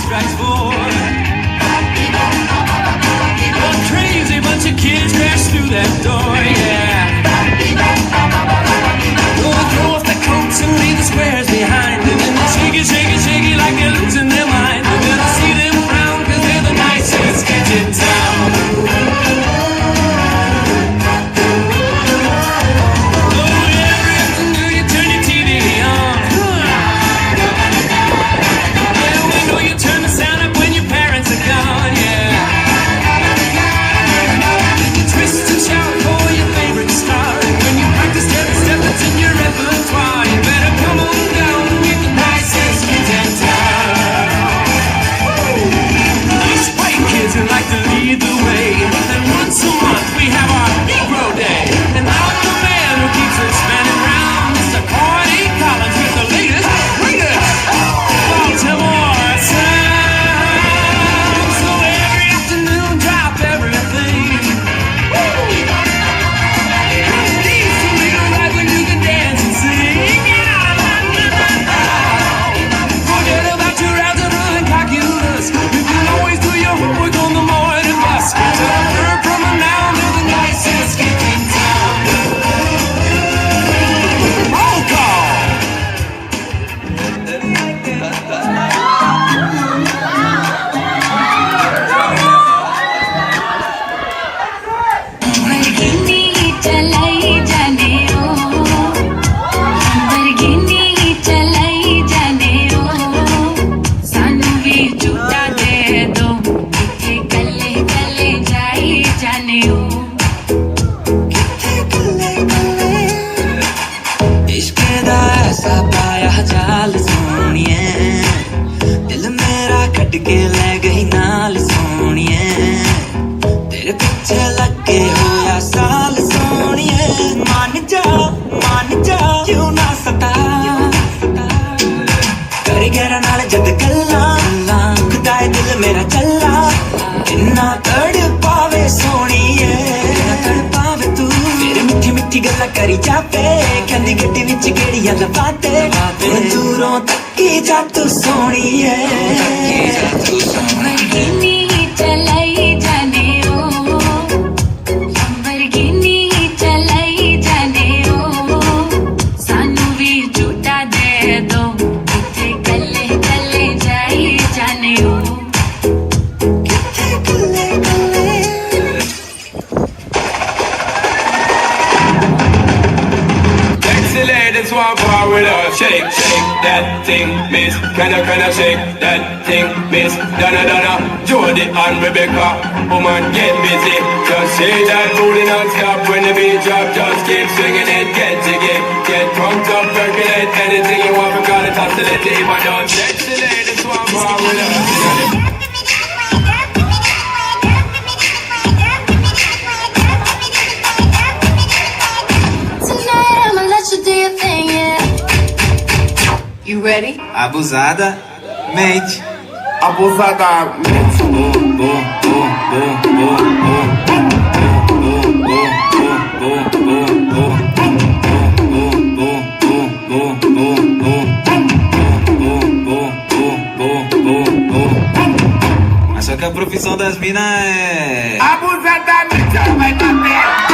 strikes four. A crazy bunch of kids crash through that door, yeah. Oh, throw off their coats and leave the squares behind. And then they shake it, shake it, shake it like they're losing their mind. And then I see them frown cause they're the nicest kids in town. करी जावे कहंदी गड्डी विच गेड़ियां लवाते दूरों तक्की जा तू सोहणी है Lamborghini चलाई जाने ओ Lamborghini चलाई जाने ओ सानू भी झूठा दे दो किथे गले गले जाई जाने ओ Ladies want power with us. Shake, shake that thing, miss. Can you shake that thing, miss? Donna, Donna, Jody and Rebecca. Woman, get busy. Just say that booty non-stop when the beat drop. Just keep swinging it, get jiggy. Get drunk up, percolate anything you want. Because it's oscillate, even though sexy ladies want power with us. You ready? Abusada, mente. Abusada, mente. Mas só que a profissão das minas é... Abusadamente, vai bater.